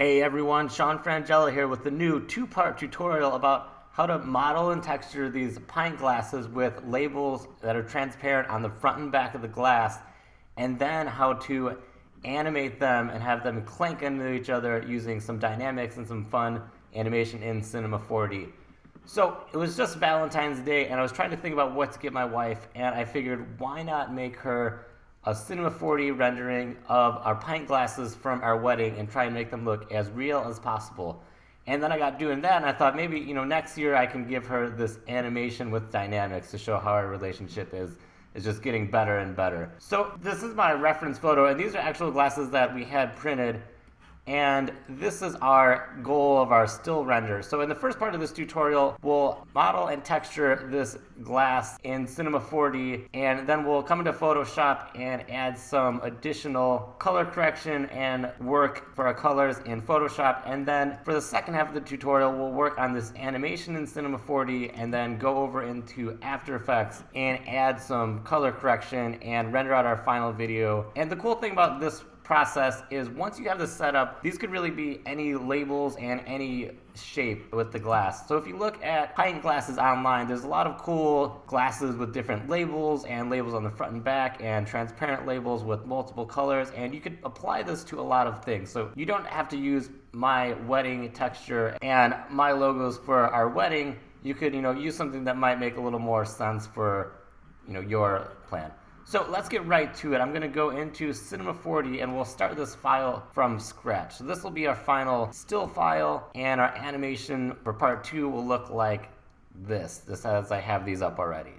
Hey everyone, Sean Frangella here with the new two-part tutorial about how to model and texture these pint glasses with labels that are transparent on the front and back of the glass, and then how to animate them and have them clank into each other using some dynamics and some fun animation in Cinema 4D. So it was just Valentine's Day and I was trying to think about what to get my wife, and I figured why not make her a Cinema 4D rendering of our pint glasses from our wedding and try and make them look as real as possible. And then I got doing that and I thought maybe, next year I can give her this animation with dynamics to show how our relationship is just getting better and better. So this is my reference photo, and these are actual glasses that we had printed, and this is our goal of our still render. So in the first part of this tutorial, we'll model and texture this glass in Cinema 4D, and then we'll come into Photoshop and add some additional color correction and work for our colors in Photoshop. And then for the second half of the tutorial, we'll work on this animation in Cinema 4D and then go over into After Effects and add some color correction and render out our final video. And the cool thing about this process is once you have this set up, these could really be any labels and any shape with the glass. So if you look at pint glasses online, there's a lot of cool glasses with different labels and labels on the front and back and transparent labels with multiple colors, and you could apply this to a lot of things. So you don't have to use my wedding texture and my logos for our wedding. You could use something that might make a little more sense for your plan. So let's get right to it. I'm going to go into Cinema 4D and we'll start this file from scratch. So this will be our final still file, and our animation for part 2 will look like this as I have these up already.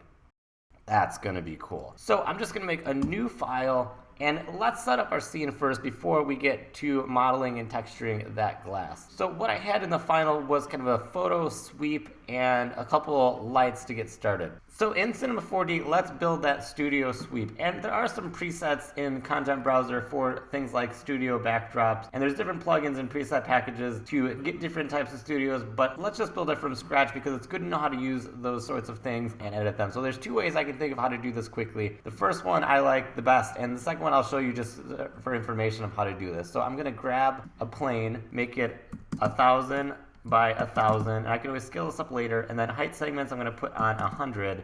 That's going to be cool. So I'm just going to make a new file, and let's set up our scene first before we get to modeling and texturing that glass. So what I had in the final was kind of a photo sweep and a couple lights to get started. So in Cinema 4D, let's build that studio sweep. And there are some presets in Content Browser for things like studio backdrops, and there's different plugins and preset packages to get different types of studios, but let's just build it from scratch because it's good to know how to use those sorts of things and edit them. So there's two ways I can think of how to do this quickly. The first one I like the best, and the second one I'll show you just for information of how to do this. So I'm going to grab a plane, make it 1,000 by 1,000, and I can always scale this up later, and then height segments I'm going to put on 100,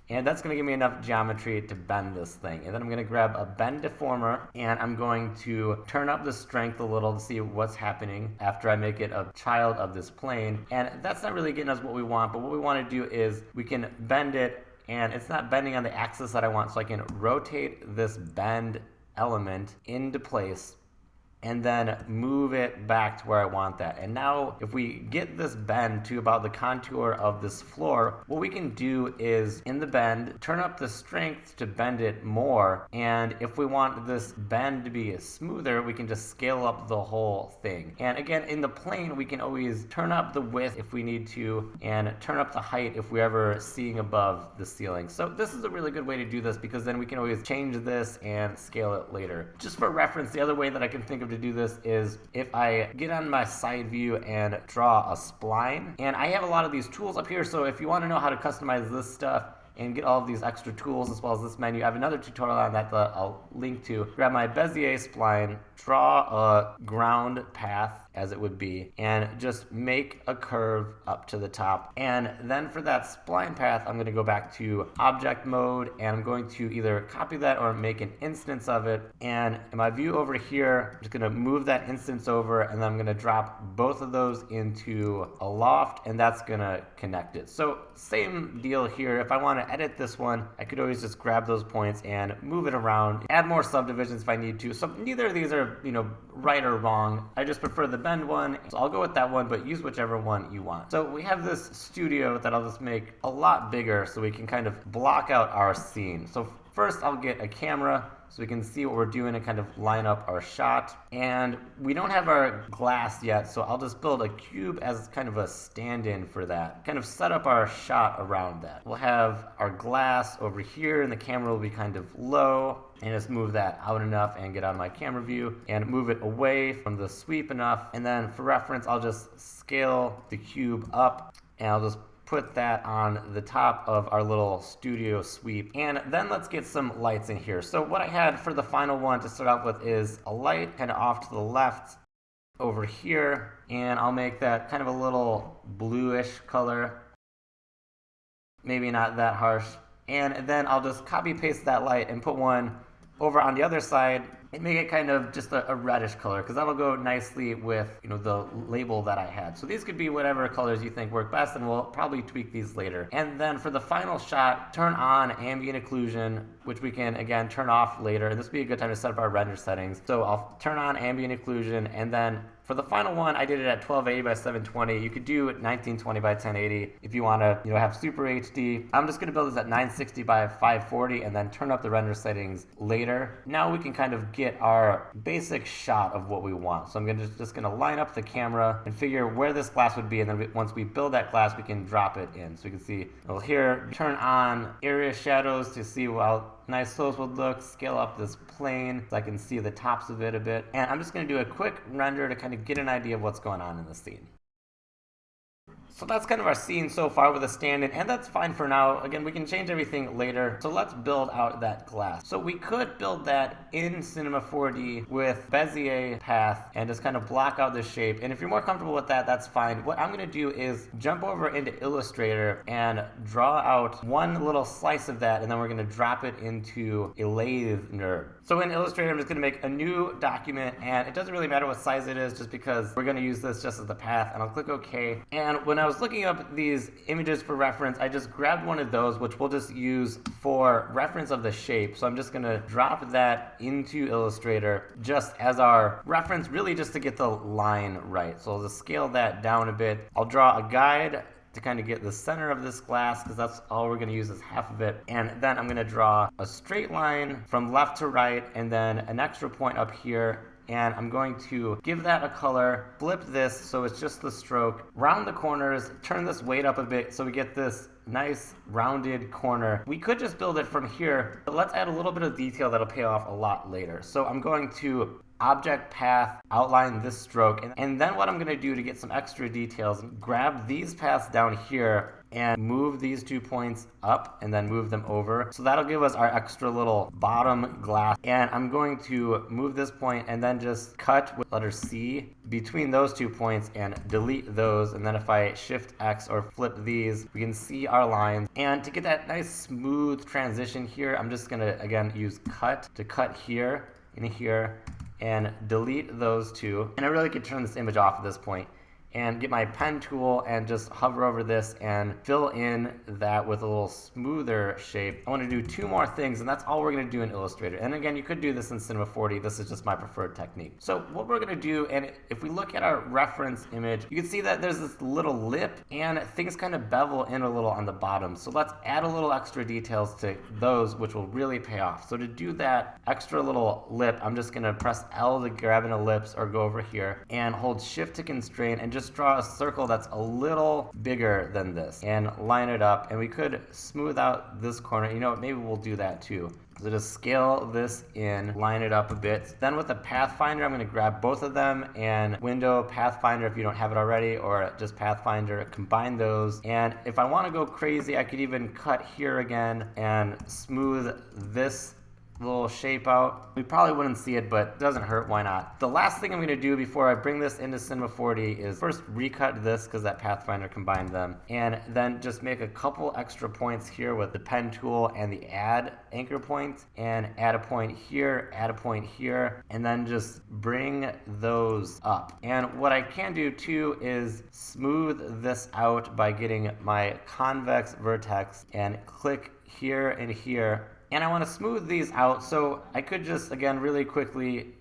and that's going to give me enough geometry to bend this thing. And then I'm going to grab a bend deformer, and I'm going to turn up the strength a little to see what's happening after I make it a child of this plane. And that's not really getting us what we want, but what we want to do is we can bend it, and it's not bending on the axis that I want, so I can rotate this bend element into place and then move it back to where I want that. And now if we get this bend to about the contour of this floor, what we can do is in the bend, turn up the strength to bend it more. And if we want this bend to be smoother, we can just scale up the whole thing. And again, in the plane, we can always turn up the width if we need to, and turn up the height if we're ever seeing above the ceiling. So this is a really good way to do this because then we can always change this and scale it later. Just for reference, the other way that I can think of to do this is if I get on my side view and draw a spline, and I have a lot of these tools up here, so if you want to know how to customize this stuff and get all of these extra tools as well as this menu, I have another tutorial on that I'll link to. Grab my Bezier spline, draw a ground path as it would be, and just make a curve up to the top. And then for that spline path, I'm going to go back to object mode, and I'm going to either copy that or make an instance of it. And in my view over here, I'm just going to move that instance over, and then I'm going to drop both of those into a loft, and that's going to connect it. So same deal here. If I want to edit this one, I could always just grab those points and move it around, add more subdivisions if I need to. So neither of these are, right or wrong. I just prefer the bend one, so I'll go with that one, but use whichever one you want. So we have this studio that I'll just make a lot bigger so we can kind of block out our scene. So first I'll get a camera so we can see what we're doing and kind of line up our shot. And we don't have our glass yet, so I'll just build a cube as kind of a stand-in for that. Kind of set up our shot around that. We'll have our glass over here, and the camera will be kind of low, and just move that out enough and get on my camera view and move it away from the sweep enough. And then for reference, I'll just scale the cube up, and I'll just put that on the top of our little studio sweep. And then let's get some lights in here. So what I had for the final one to start out with is a light kind of off to the left over here, and I'll make that kind of a little bluish color, maybe not that harsh. And then I'll just copy paste that light and put one over on the other side and make it kind of just a reddish color, because that'll go nicely with, the label that I had. So these could be whatever colors you think work best, and we'll probably tweak these later. And then for the final shot, turn on ambient occlusion, which we can again turn off later. And this would be a good time to set up our render settings. So I'll turn on ambient occlusion, and then for the final one, I did it at 1280 by 720. You could do it 1920 by 1080 if you want to, have super HD. I'm just going to build this at 960 by 540 and then turn up the render settings later. Now we can kind of get our basic shot of what we want. So I'm just going to line up the camera and figure where this glass would be, and then once we build that glass, we can drop it in. So we can see, here, turn on area shadows to see how nice those would look, scale up this plane so I can see the tops of it a bit. And I'm just going to do a quick render to kind of get an idea of what's going on in the scene. So that's kind of our scene so far with a stand-in, and that's fine for now. Again, we can change everything later. So let's build out that glass. So we could build that in Cinema 4D with Bezier path and just kind of block out the shape. And if you're more comfortable with that, that's fine. What I'm going to do is jump over into Illustrator and draw out one little slice of that, and then we're going to drop it into a lathe nerd. So in Illustrator, I'm just going to make a new document, and it doesn't really matter what size it is, just because we're going to use this just as the path. And I'll click OK. And when I was looking up these images for reference, I just grabbed one of those, which we'll just use for reference of the shape. So I'm just going to drop that into Illustrator just as our reference, really just to get the line right. So I'll just scale that down a bit. I'll draw a guide to kind of get the center of this glass, because that's all we're going to use is half of it. And then I'm going to draw a straight line from left to right, and then an extra point up here. And I'm going to give that a color, flip this so it's just the stroke, round the corners, turn this weight up a bit so we get this nice rounded corner. We could just build it from here, but let's add a little bit of detail that'll pay off a lot later. So I'm going to object path, outline this stroke, and then what I'm going to do to get some extra details, grab these paths down here and move these 2 points up and then move them over. So that'll give us our extra little bottom glass. And I'm going to move this point and then just cut with letter C between those 2 points and delete those. And then if I shift X or flip these, we can see our lines. And to get that nice smooth transition here, I'm just gonna again use cut to cut here and here and delete those two. And I really could turn this image off at this point and get my pen tool and just hover over this and fill in that with a little smoother shape. I want to do 2 more things, and that's all we're going to do in Illustrator. And again, you could do this in Cinema 4D. This is just my preferred technique. So what we're going to do, and if we look at our reference image, you can see that there's this little lip and things kind of bevel in a little on the bottom. So let's add a little extra details to those, which will really pay off. So to do that extra little lip, I'm just going to press L to grab an ellipse or go over here and hold Shift to constrain and just draw a circle that's a little bigger than this and line it up. And we could smooth out this corner. You know what, maybe we'll do that too. So just scale this in, line it up a bit. Then with the Pathfinder, I'm going to grab both of them and window Pathfinder if you don't have it already, or just Pathfinder, combine those. And if I want to go crazy, I could even cut here again and smooth this little shape out. We probably wouldn't see it, but it doesn't hurt, why not? The last thing I'm going to do before I bring this into Cinema 4D is first recut this, because that Pathfinder combined them, and then just make a couple extra points here with the pen tool and the add anchor point, and add a point here, add a point here, and then just bring those up. And what I can do too is smooth this out by getting my convex vertex and click here and here. And I want to smooth these out, so I could just, again, really quickly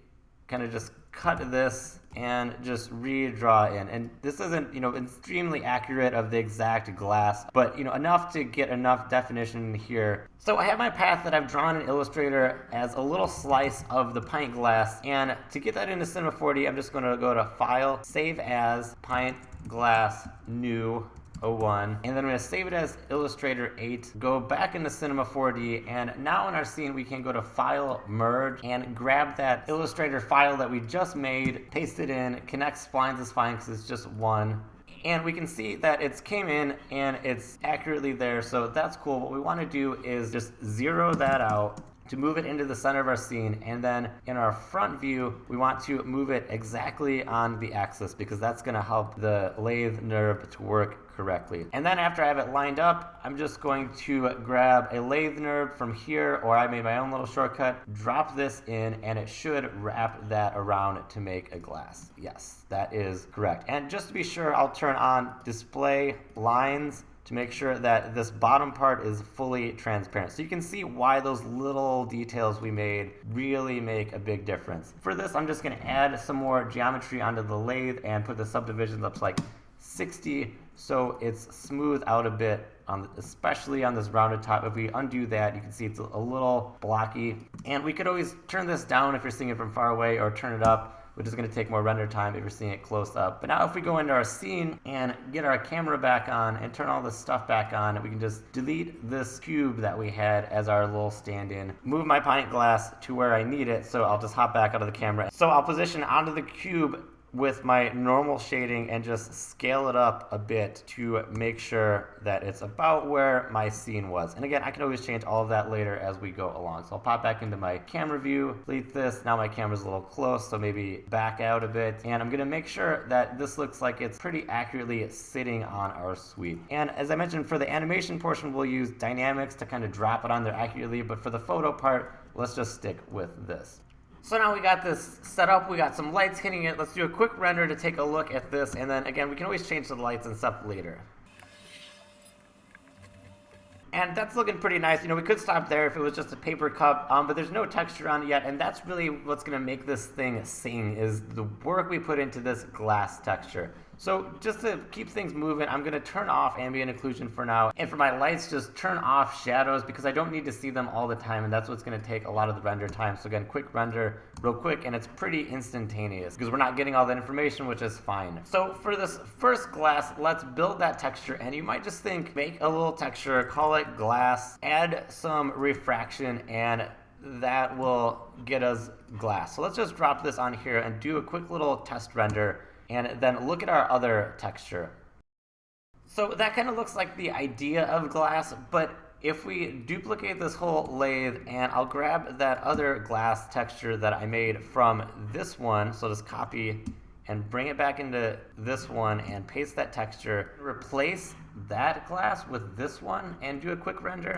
kind of just cut this and just redraw in. And this isn't, extremely accurate of the exact glass, but, enough to get enough definition here. So I have my path that I've drawn in Illustrator as a little slice of the pint glass. And to get that into Cinema 4D, I'm just going to go to File, Save As, Pint Glass, New, 01, and then I'm going to save it as Illustrator 8, go back into Cinema 4D, and now in our scene we can go to File, Merge, and grab that Illustrator file that we just made, paste it in, connect splines is fine because it's just one, and we can see that it's came in and it's accurately there, so that's cool. What we want to do is just zero that out to move it into the center of our scene, and then in our front view, we want to move it exactly on the axis because that's going to help the lathe nerve to work correctly. And then after I have it lined up, I'm just going to grab a lathe nerve from here, or I made my own little shortcut, drop this in, and it should wrap that around to make a glass. Yes, that is correct. And just to be sure, I'll turn on display lines to make sure that this bottom part is fully transparent. So you can see why those little details we made really make a big difference. For this, I'm just gonna add some more geometry onto the lathe and put the subdivisions up to like 60 so it's smoothed out a bit, especially on this rounded top. If we undo that, you can see it's a little blocky. And we could always turn this down if you're seeing it from far away, or turn it up, which is going to take more render time if you're seeing it close up. But now if we go into our scene and get our camera back on and turn all this stuff back on, we can just delete this cube that we had as our little stand-in, move my pint glass to where I need it, so I'll just hop back out of the camera. So I'll position onto the cube with my normal shading and just scale it up a bit to make sure that it's about where my scene was. And again, I can always change all of that later as we go along. So I'll pop back into my camera view, delete this. Now my camera's a little close, so maybe back out a bit. And I'm gonna make sure that this looks like it's pretty accurately sitting on our sweep. And as I mentioned, for the animation portion, we'll use dynamics to kind of drop it on there accurately, but for the photo part, let's just stick with this. So now we got this set up, we got some lights hitting it. Let's do a quick render to take a look at this, and then again, we can always change the lights and stuff later. And that's looking pretty nice. You know, we could stop there if it was just a paper cup, but there's no texture on it yet, and that's really what's gonna make this thing sing, is the work we put into this glass texture. So just to keep things moving, I'm gonna turn off ambient occlusion for now. And for my lights, just turn off shadows because I don't need to see them all the time, and that's what's gonna take a lot of the render time. So again, quick render, real quick, and it's pretty instantaneous because we're not getting all that information, which is fine. So for this first glass, let's build that texture. And you might just think, make a little texture, call it glass, add some refraction, and that will get us glass. So let's just drop this on here and do a quick little test render, and then look at our other texture. So that kind of looks like the idea of glass, but if we duplicate this whole lathe, and I'll grab that other glass texture that I made from this one, so just copy and bring it back into this one and paste that texture, replace that glass with this one and do a quick render,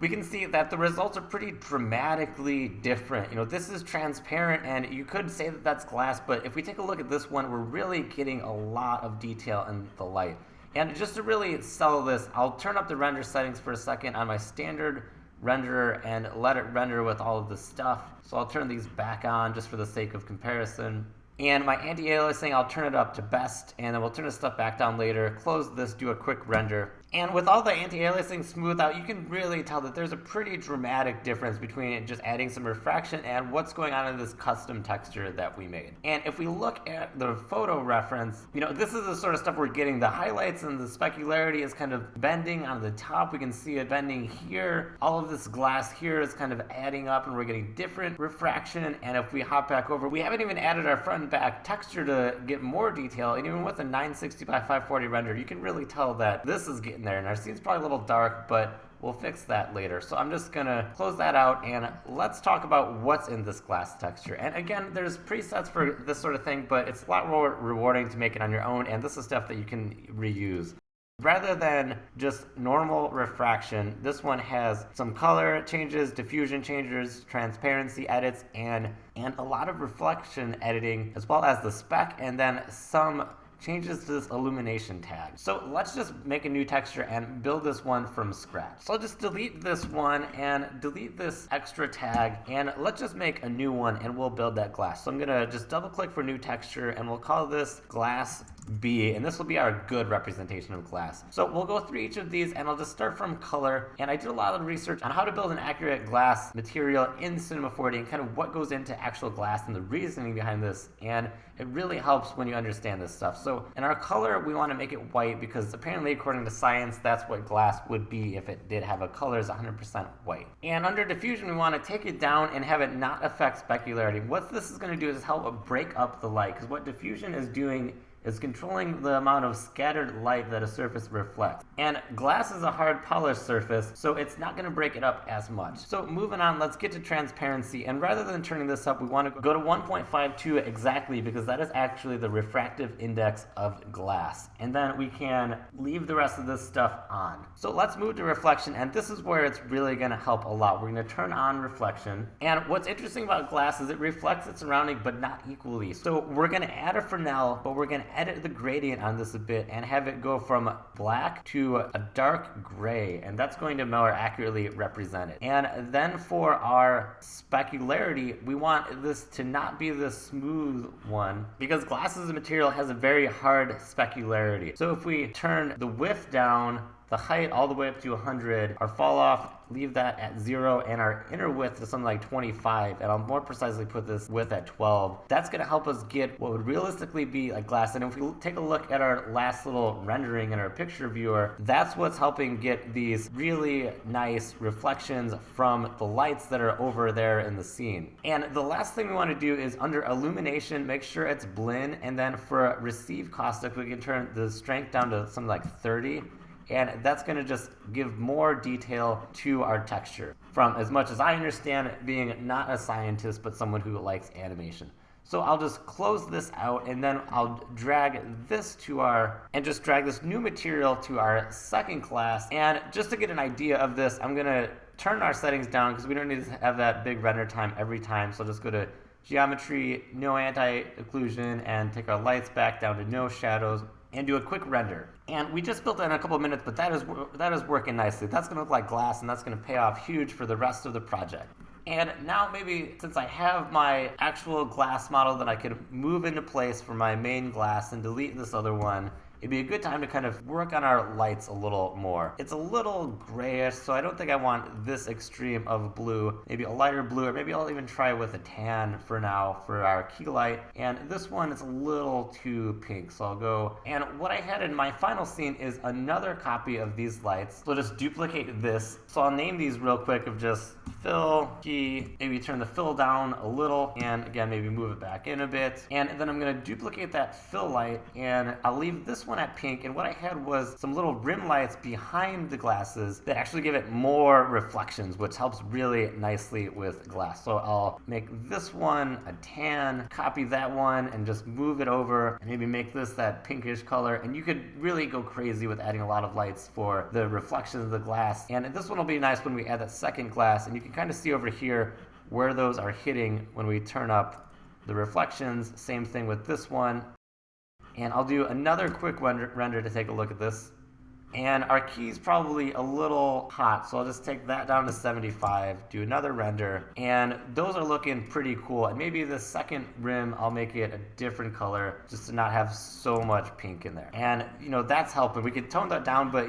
we can see that the results are pretty dramatically different. You know, this is transparent, and you could say that that's glass, but if we take a look at this one, we're really getting a lot of detail in the light. And just to really sell this, I'll turn up the render settings for a second on my standard renderer and let it render with all of this stuff. So I'll turn these back on just for the sake of comparison. And my anti-aliasing, I'll turn it up to best, and then we'll turn this stuff back down later, close this, do a quick render. And with all the anti-aliasing smoothed out, you can really tell that there's a pretty dramatic difference between just adding some refraction and what's going on in this custom texture that we made. And if we look at the photo reference, you know, this is the sort of stuff we're getting. The highlights and the specularity is kind of bending on the top. We can see it bending here. All of this glass here is kind of adding up, and we're getting different refraction. And if we hop back over, we haven't even added our front and back texture to get more detail. And even with a 960 by 540 render, you can really tell that this is getting there. And our scene's probably a little dark, but we'll fix that later. So I'm just gonna close that out, and let's talk about what's in this glass texture. And again, there's presets for this sort of thing, but it's a lot more rewarding to make it on your own, and this is stuff that you can reuse. Rather than just normal refraction, this one has some color changes, diffusion changes, transparency edits, and a lot of reflection editing, as well as the spec, and then some changes to this illumination tag. So let's just make a new texture and build this one from scratch. So I'll just delete this one and delete this extra tag, and let's just make a new one and we'll build that glass. So I'm gonna just double click for new texture, and we'll call this glass B, and this will be our good representation of glass. So we'll go through each of these, and I'll just start from color. And I did a lot of research on how to build an accurate glass material in Cinema 4D and kind of what goes into actual glass and the reasoning behind this. And it really helps when you understand this stuff. So in our color, we want to make it white because apparently, according to science, that's what glass would be if it did have a color, is 100% white. And under diffusion, we want to take it down and have it not affect specularity. What this is going to do is help break up the light, because what diffusion is doing is controlling the amount of scattered light that a surface reflects. And glass is a hard polished surface, so it's not going to break it up as much. So moving on, let's get to transparency. And rather than turning this up, we want to go to 1.52 exactly, because that is actually the refractive index of glass. And then we can leave the rest of this stuff on. So let's move to reflection, and this is where it's really going to help a lot. We're going to turn on reflection. And what's interesting about glass is it reflects its surrounding, but not equally. So we're going to add a Fresnel, but we're going to edit the gradient on this a bit and have it go from black to a dark gray, and that's going to more accurately represent it. And then for our specularity, we want this to not be the smooth one, because glass as a material has a very hard specularity. So if we turn the width down, the height all the way up to 100, our fall off, leave that at 0, and our inner width is something like 25, and I'll more precisely put this width at 12. That's going to help us get what would realistically be like glass. And if we take a look at our last little rendering in our picture viewer, that's what's helping get these really nice reflections from the lights that are over there in the scene. And the last thing we want to do is under illumination, make sure it's blend, and then for receive caustic, we can turn the strength down to something like 30. And that's going to just give more detail to our texture, from as much as I understand being not a scientist, but someone who likes animation. So I'll just close this out, and then I'll drag this to and just drag this new material to our second class. And just to get an idea of this, I'm going to turn our settings down because we don't need to have that big render time every time. So I'll just go to geometry, no anti-occlusion, and take our lights back down to no shadows, and do a quick render. And we just built that in a couple of minutes, but that is working nicely. That's going to look like glass, and that's going to pay off huge for the rest of the project. And now maybe since I have my actual glass model that I could move into place for my main glass and delete this other one, it'd be a good time to kind of work on our lights a little more. It's a little grayish, so I don't think I want this extreme of blue. Maybe a lighter blue, or maybe I'll even try with a tan for now for our key light. And this one is a little too pink, so I'll go. And what I had in my final scene is another copy of these lights. So I'll just duplicate this. So I'll name these real quick of just fill, key, maybe turn the fill down a little, and again, maybe move it back in a bit. And then I'm going to duplicate that fill light, and I'll leave this one at pink. And what I had was some little rim lights behind the glasses that actually give it more reflections, which helps really nicely with glass. So I'll make this one a tan, copy that one, and just move it over, and maybe make this that pinkish color. And you could really go crazy with adding a lot of lights for the reflections of the glass. And this one will be nice when we add that second glass, and you can kind of see over here where those are hitting when we turn up the reflections. Same thing with this one. And I'll do another quick render to take a look at this. And our key's probably a little hot, so I'll just take that down to 75, do another render, and those are looking pretty cool. And maybe the second rim, I'll make it a different color just to not have so much pink in there. And, that's helping. We could tone that down, but,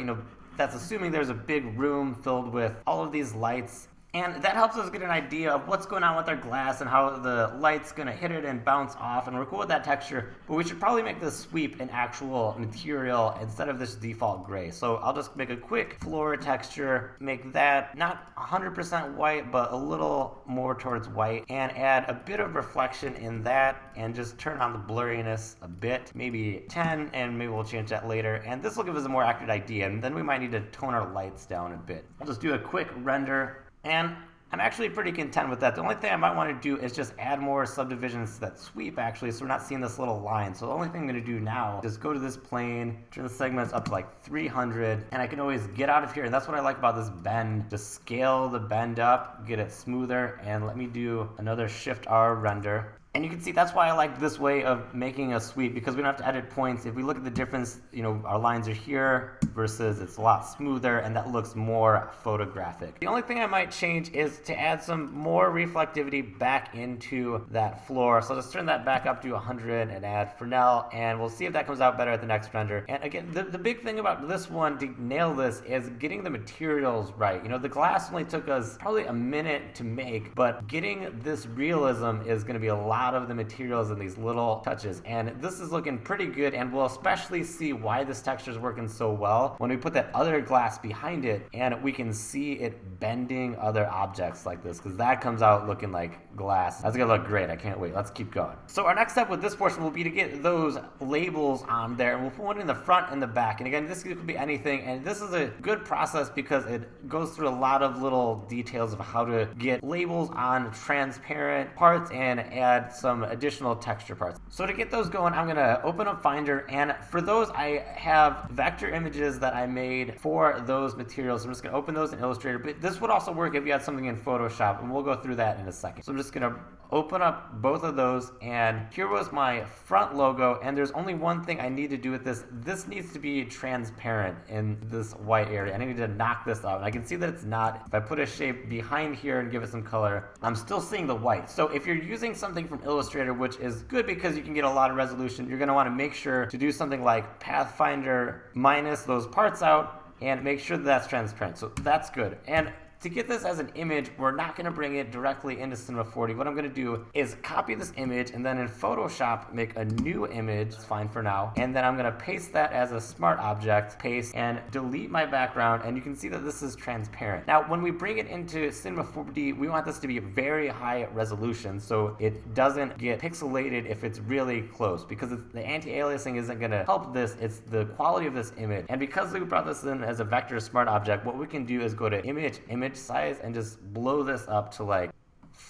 that's assuming there's a big room filled with all of these lights. And that helps us get an idea of what's going on with our glass and how the light's going to hit it and bounce off. And we're cool with that texture, but we should probably make this sweep an actual material instead of this default gray. So I'll just make a quick floor texture, make that not 100% white, but a little more towards white, and add a bit of reflection in that, and just turn on the blurriness a bit, maybe 10, and maybe we'll change that later. And this will give us a more accurate idea, and then we might need to tone our lights down a bit. I'll just do a quick render. And I'm actually pretty content with that. The only thing I might want to do is just add more subdivisions to that sweep, actually, so we're not seeing this little line. So the only thing I'm going to do now is go to this plane, turn the segments up to like 300, and I can always get out of here. And that's what I like about this bend. Just scale the bend up, get it smoother, and let me do another Shift R render. And you can see that's why I like this way of making a sweep, because we don't have to edit points. If we look at the difference, our lines are here versus it's a lot smoother, and that looks more photographic. The only thing I might change is to add some more reflectivity back into that floor. So I'll just turn that back up to 100 and add Fresnel, and we'll see if that comes out better at the next render. And again, the big thing about this one to nail this is getting the materials right. The glass only took us probably a minute to make, but getting this realism is going to be a lot lot of the materials in these little touches, and this is looking pretty good, and we'll especially see why this texture is working so well when we put that other glass behind it and we can see it bending other objects like this, because that comes out looking like glass. That's gonna look great. I can't wait. Let's keep going. So our next step with this portion will be to get those labels on there, and we'll put one in the front and the back. And again, this could be anything, and this is a good process because it goes through a lot of little details of how to get labels on transparent parts and add some additional texture parts. So to get those going, I'm gonna open up Finder, and for those I have vector images that I made for those materials. I'm just gonna open those in Illustrator, but this would also work if you had something in Photoshop, and we'll go through that in a second. So I'm just gonna open up both of those, and here was my front logo, and there's only one thing I need to do with this. This needs to be transparent in this white area, and I need to knock this out. And I can see that it's not. If I put a shape behind here and give it some color, I'm still seeing the white. So if you're using something from Illustrator, which is good because you can get a lot of resolution, you're gonna wanna make sure to do something like Pathfinder minus those parts out and make sure that that's transparent. So that's good. And to get this as an image, we're not going to bring it directly into Cinema 4D. What I'm going to do is copy this image and then in Photoshop make a new image. It's fine for now. And then I'm going to paste that as a smart object, paste, and delete my background. And you can see that this is transparent. Now, when we bring it into Cinema 4D, we want this to be very high resolution so it doesn't get pixelated if it's really close, because the anti-aliasing isn't going to help this. It's the quality of this image. And because we brought this in as a vector smart object, what we can do is go to image size and just blow this up to like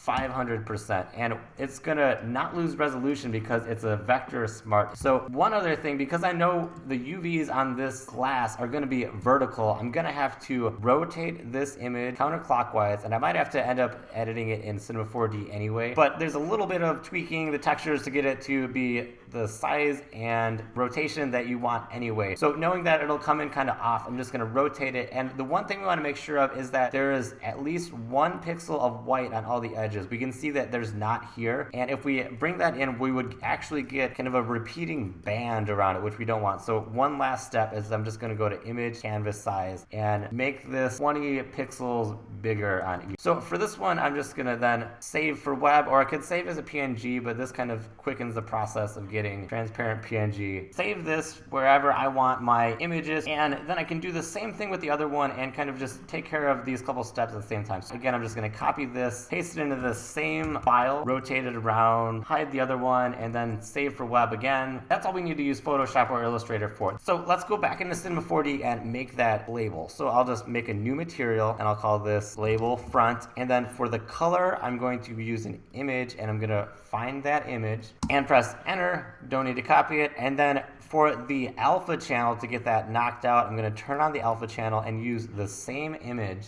500%, and it's gonna not lose resolution because it's a vector smart. So one other thing, because I know the UVs on this glass are gonna be vertical, I'm gonna have to rotate this image counterclockwise, and I might have to end up editing it in Cinema 4D anyway, but there's a little bit of tweaking the textures to get it to be the size and rotation that you want anyway. So knowing that it'll come in kind of off, I'm just gonna rotate it, and the one thing we wanna make sure of is that there is at least 1 pixel of white on all the edges. We can see that there's not here, and if we bring that in, we would actually get kind of a repeating band around it, which we don't want. So one last step is I'm just gonna go to image canvas size and make this 20 pixels bigger on each. So for this one, I'm just gonna then save for web, or I could save as a PNG, but this kind of quickens the process of getting transparent PNG. Save this wherever I want my images, and then I can do the same thing with the other one and kind of just take care of these couple steps at the same time. So again, I'm just gonna copy this, paste it into the same file, rotate it around, hide the other one, and then save for web again. That's all we need to use Photoshop or Illustrator for. So let's go back into Cinema 4D and make that label. So I'll just make a new material, and I'll call this label front. And then for the color, I'm going to use an image, and I'm gonna find that image and press enter. Don't need to copy it. And then for the alpha channel, to get that knocked out, I'm gonna turn on the alpha channel and use the same image.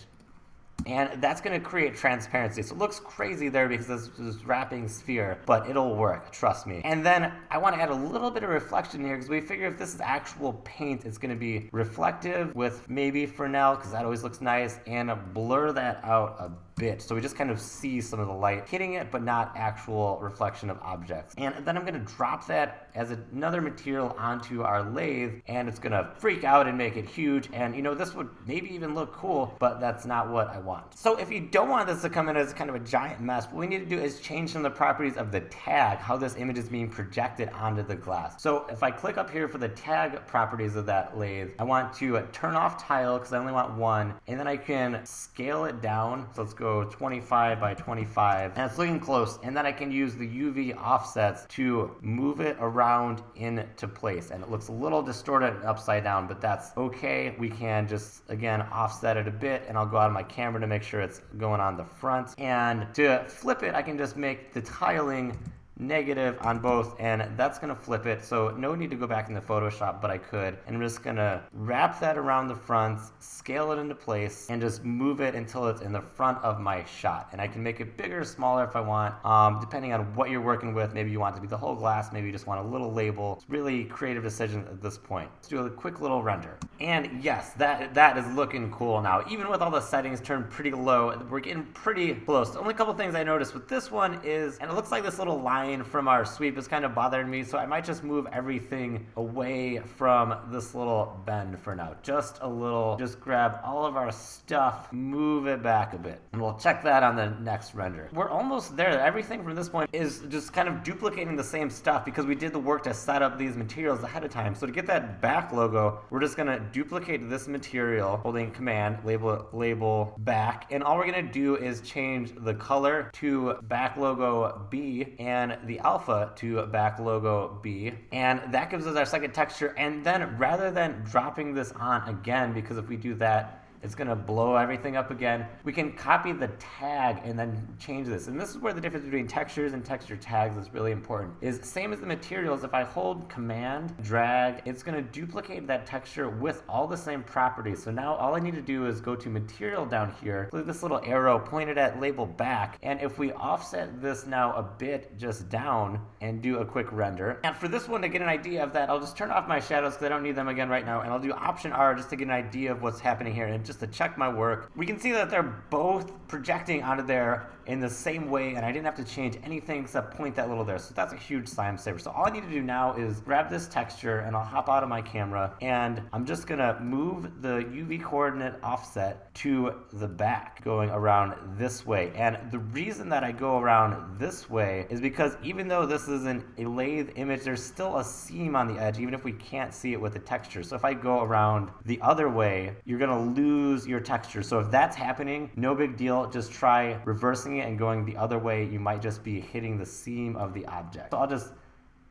And that's going to create transparency. So it looks crazy there because it's this wrapping sphere, but it'll work, trust me. And then I want to add a little bit of reflection here because we figure if this is actual paint, it's going to be reflective with maybe Frangella, because that always looks nice, and blur that out a bit. So we just kind of see some of the light hitting it, but not actual reflection of objects. And then I'm going to drop that as another material onto our lathe, and it's going to freak out and make it huge. And you know, this would maybe even look cool, but that's not what I want. So if you don't want this to come in as kind of a giant mess, what we need to do is change some of the properties of the tag, how this image is being projected onto the glass. So if I click up here for the tag properties of that lathe, I want to turn off tile because I only want one, and then I can scale it down. So let's go 25 by 25, and it's looking close. And then I can use the UV offsets to move it around into place, and it looks a little distorted and upside down, but that's okay. We can just again offset it a bit, and I'll go out of my camera to make sure it's going on the front. And to flip it, I can just make the tiling negative on both, and that's going to flip it. So no need to go back into Photoshop, but I could. And I'm just going to wrap that around the front, scale it into place, and just move it until it's in the front of my shot. And I can make it bigger or smaller if I want, depending on what you're working with. Maybe you want it to be the whole glass, maybe you just want a little label. It's really creative decision at this point. Let's do a quick little render. And yes, that is looking cool now. Even with all the settings turned pretty low, we're getting pretty close. The only couple things I noticed with this one is, and it looks like this little line line from our sweep is kind of bothering me, so I might just move everything away from this little bend for now. Just a little, just grab all of our stuff, move it back a bit, and we'll check that on the next render. We're almost there. Everything from this point is just kind of duplicating the same stuff because we did the work to set up these materials ahead of time. So to get that back logo, we're just gonna duplicate this material, holding command, label back, and all we're gonna do is change the color to back logo B and the alpha to back logo B, and that gives us our second texture. And then rather than dropping this on again, because if we do that, it's gonna blow everything up again, we can copy the tag and then change this. And this is where the difference between textures and texture tags is really important. Is same as the materials, if I hold command, drag, it's gonna duplicate that texture with all the same properties. So now all I need to do is go to material down here, click this little arrow pointed at label back, and if we offset this now a bit just down and do a quick render. And for this one, to get an idea of that, I'll just turn off my shadows because I don't need them again right now, and I'll do Option R just to get an idea of what's happening here. And just to check my work, we can see that they're both projecting onto there in the same way, and I didn't have to change anything except point that little there. So that's a huge time saver. So all I need to do now is grab this texture, and I'll hop out of my camera, and I'm just gonna move the UV coordinate offset to the back, going around this way. And the reason that I go around this way is because even though this isn't a lathe image, there's still a seam on the edge, even if we can't see it with the texture. So if I go around the other way, you're gonna lose your texture. So if that's happening, no big deal. Just try reversing it and going the other way. You might just be hitting the seam of the object. So I'll just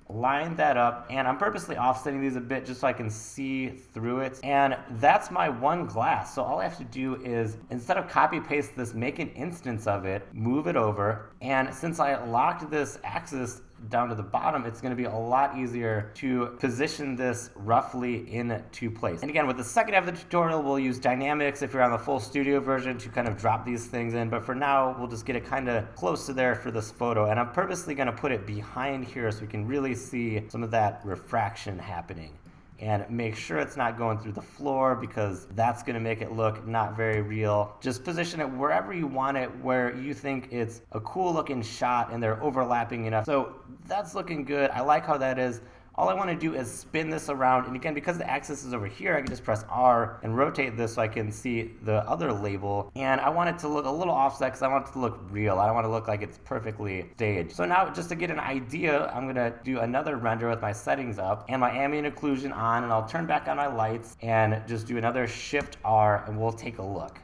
line that up, and I'm purposely offsetting these a bit just so I can see through it. And that's my one glass. So all I have to do is, instead of copy paste this, make an instance of it, move it over, and since I locked this axis down to the bottom, it's going to be a lot easier to position this roughly into place. And again, with the second half of the tutorial, we'll use dynamics if you're on the full studio version to kind of drop these things in, but for now, we'll just get it kind of close to there for this photo. And I'm purposely going to put it behind here so we can really see some of that refraction happening. And make sure it's not going through the floor because that's going to make it look not very real. Just position it wherever you want it, where you think it's a cool looking shot and they're overlapping enough. So that's looking good. I like how that is. All I want to do is spin this around, and again, because the axis is over here, I can just press R and rotate this so I can see the other label. And I want it to look a little offset because I want it to look real. I don't want to look like it's perfectly staged. So now, just to get an idea, I'm going to do another render with my settings up and my ambient occlusion on, and I'll turn back on my lights and just do another Shift R, and we'll take a look.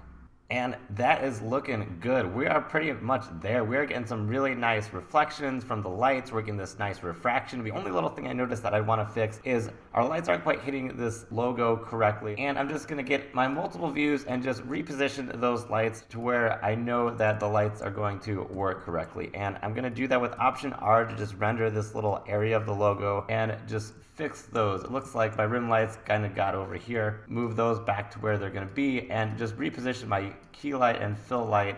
And that is looking good. We are pretty much there. We're getting some really nice reflections from the lights. We're getting this nice refraction. The only little thing I noticed that I want to fix is our lights aren't quite hitting this logo correctly. And I'm just going to get my multiple views and just reposition those lights to where I know that the lights are going to work correctly. And I'm going to do that with Option R to just render this little area of the logo and just fix those. It looks like my rim lights kind of got over here. Move those back to where they're going to be and just reposition my key light and fill light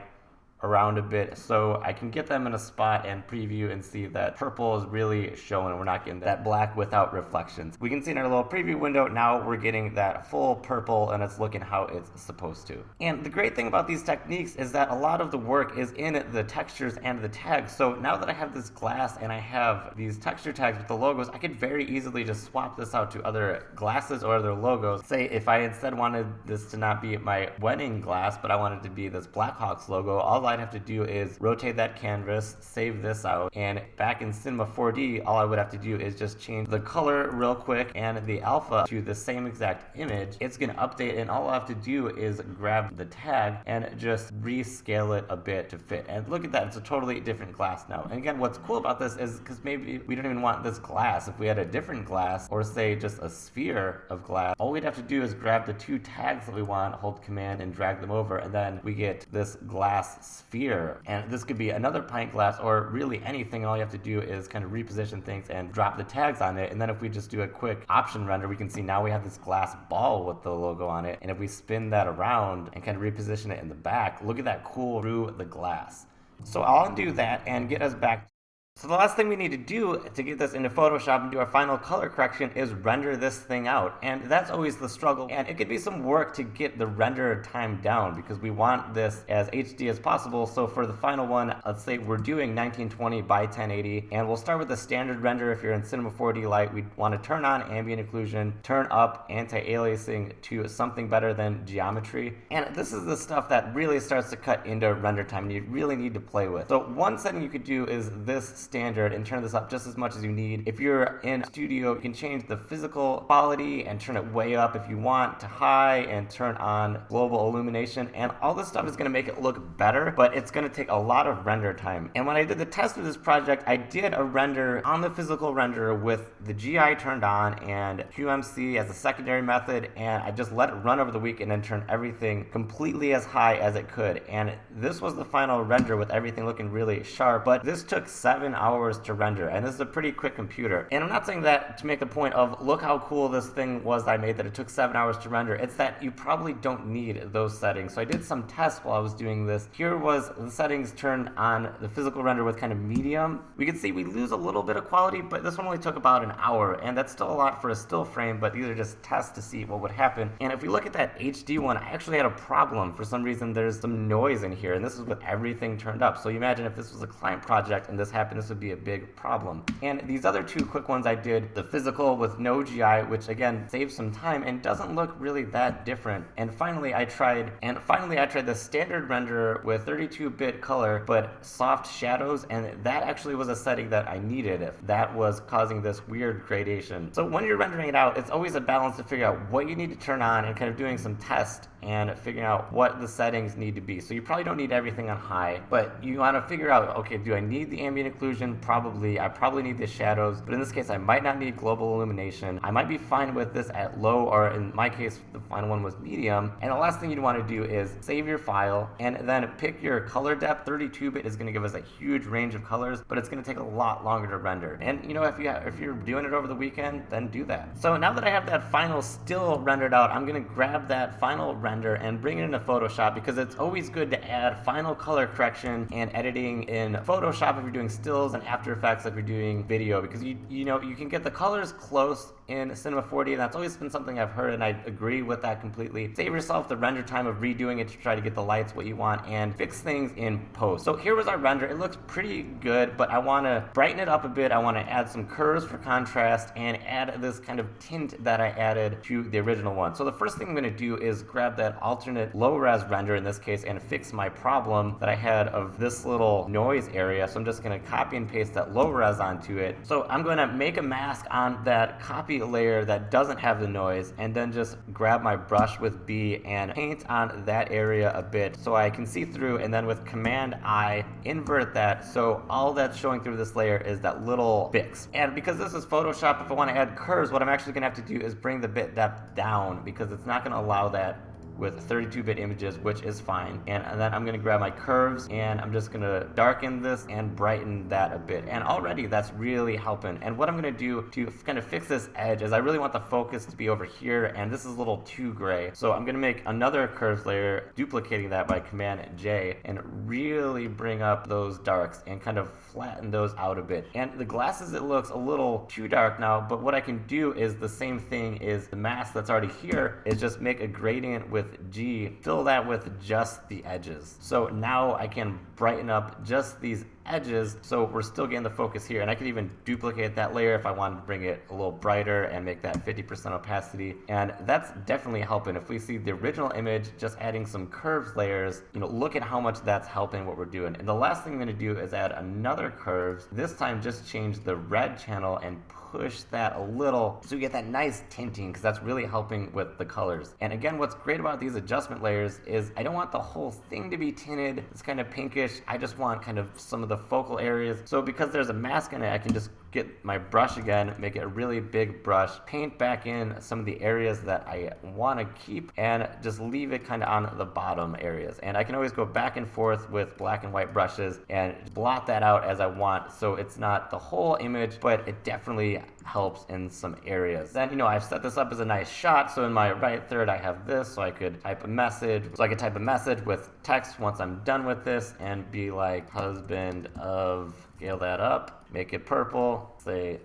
around a bit so I can get them in a spot and preview and see that purple is really showing. We're not getting that black without reflections. We can see in our little preview window now we're getting that full purple and it's looking how it's supposed to. And the great thing about these techniques is that a lot of the work is in the textures and the tags. So now that I have this glass and I have these texture tags with the logos, I could very easily just swap this out to other glasses or other logos. Say if I instead wanted this to not be my wedding glass, but I wanted it to be this Blackhawks logo, all I'd have to do is rotate that canvas, save this out, and back in Cinema 4D, all I would have to do is just change the color real quick and the alpha to the same exact image. It's going to update, and all I have to do is grab the tag and just rescale it a bit to fit. And look at that, it's a totally different glass now. And again, what's cool about this is because maybe we don't even want this glass. If we had a different glass, or say just a sphere of glass, all we'd have to do is grab the two tags that we want, hold command and drag them over, and then we get this glass sphere. And this could be another pint glass or really anything. All you have to do is kind of reposition things and drop the tags on it. And then if we just do a quick option render, we can see now we have this glass ball with the logo on it. And if we spin that around and kind of reposition it in the back, look at that cool through the glass. So I'll undo that and get us back So the last thing we need to do to get this into Photoshop and do our final color correction is render this thing out. And that's always the struggle. And it could be some work to get the render time down because we want this as HD as possible. So for the final one, let's say we're doing 1920 by 1080. And we'll start with the standard render. If you're in Cinema 4D Lite, we want to turn on ambient occlusion, turn up anti-aliasing to something better than geometry. And this is the stuff that really starts to cut into render time and you really need to play with. So one setting you could do is this standard and turn this up just as much as you need. If you're in studio, you can change the physical quality and turn it way up if you want to high and turn on global illumination, and all this stuff is going to make it look better, but it's going to take a lot of render time. And when I did the test of this project, I did a render on the physical renderer with the GI turned on and QMC as a secondary method, and I just let it run over the week and then turn everything completely as high as it could. And this was the final render with everything looking really sharp, but this took 7 hours to render, and this is a pretty quick computer. And I'm not saying that to make the point of look how cool this thing was that I made that it took 7 hours to render. It's that you probably don't need those settings. So I did some tests while I was doing this. Here was the settings turned on the physical render with kind of medium. We can see we lose a little bit of quality, but this one only took about an hour, and that's still a lot for a still frame, but these are just tests to see what would happen. And if we look at that HD one, I actually had a problem. For some reason, there's some noise in here, and this is with everything turned up. So you imagine if this was a client project and this happened, this would be a big problem. And these other two quick ones I did, the physical with no GI, which again saves some time and doesn't look really that different. And finally I tried the standard renderer with 32-bit color but soft shadows, and that actually was a setting that I needed if that was causing this weird gradation. So when you're rendering it out, it's always a balance to figure out what you need to turn on and kind of doing some tests and figuring out what the settings need to be. So you probably don't need everything on high, but you want to figure out, okay, do I need the ambient occlusion? Probably. I probably need the shadows, but in this case I might not need global illumination. I might be fine with this at low, or in my case the final one was medium. And the last thing you'd want to do is save your file and then pick your color depth. 32-bit is going to give us a huge range of colors, but it's going to take a lot longer to render. And you know, if you're doing it over the weekend, then do that. So now that I have that final still rendered out, I'm going to grab that final render and bring it into Photoshop, because it's always good to add final color correction and editing in Photoshop if you're doing stills, and After Effects if you're doing video, because you know you can get the colors close in Cinema 4D, and that's always been something I've heard, and I agree with that completely. Save yourself the render time of redoing it to try to get the lights what you want, and fix things in post. So here was our render. It looks pretty good, but I want to brighten it up a bit. I want to add some curves for contrast and add this kind of tint that I added to the original one. So the first thing I'm going to do is grab that alternate low-res render in this case and fix my problem that I had of this little noise area. So I'm just going to copy and paste that low-res onto it. So I'm going to make a mask on that copy layer that doesn't have the noise, and then just grab my brush with B and paint on that area a bit so I can see through, and then with Command I invert that so all that's showing through this layer is that little fix. And because this is Photoshop, if I want to add curves, what I'm actually going to have to do is bring the bit depth down, because it's not going to allow that with 32-bit images, which is fine. And then I'm gonna grab my curves and I'm just gonna darken this and brighten that a bit. And already that's really helping. And what I'm gonna do to kind of fix this edge is I really want the focus to be over here, and this is a little too gray. So I'm gonna make another curves layer, duplicating that by Command J, and really bring up those darks and kind of flatten those out a bit. And the glasses, it looks a little too dark now, but what I can do is the same thing is the mask that's already here is just make a gradient with G, fill that with just the edges. So now I can brighten up just these edges, so we're still getting the focus here. And I could even duplicate that layer if I wanted to bring it a little brighter and make that 50% opacity. And that's definitely helping. If we see the original image, just adding some curves layers, you know, look at how much that's helping what we're doing. And the last thing I'm going to do is add another curves. This time just change the red channel and push that a little so you get that nice tinting, because that's really helping with the colors. And again, what's great about these adjustment layers is I don't want the whole thing to be tinted. It's kind of pinkish. I just want kind of some of the focal areas. So because there's a mask in it, I can just get my brush again, make it a really big brush, paint back in some of the areas that I want to keep, and just leave it kind of on the bottom areas. And I can always go back and forth with black and white brushes and blot that out as I want, so it's not the whole image, but it definitely helps in some areas. Then, I've set this up as a nice shot, so in my right third I have this, so I could type a message. So I could type a message with text once I'm done with this and be like, husband of, scale that up, make it purple, say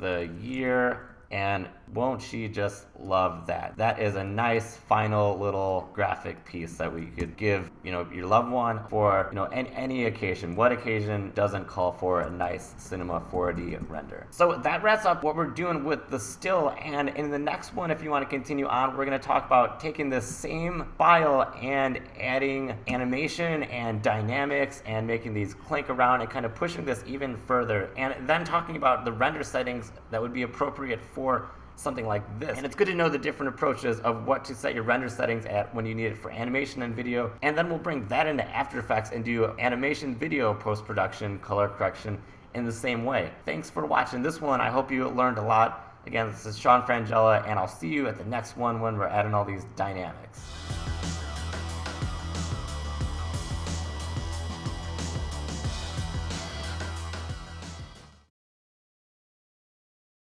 the year, and won't she just love that? That is a nice final little graphic piece that we could give, your loved one for, any occasion. What occasion doesn't call for a nice Cinema 4D render? So that wraps up what we're doing with the still, and in the next one, if you want to continue on, we're going to talk about taking this same file and adding animation and dynamics and making these clink around and kind of pushing this even further, and then talking about the render settings that would be appropriate for something like this. And it's good to know the different approaches of what to set your render settings at when you need it for animation and video, and then we'll bring that into After Effects and do animation, video, post-production, color correction in the same way. Thanks for watching this one. I hope you learned a lot. Again, this is Sean Frangella, and I'll see you at the next one when we're adding all these dynamics.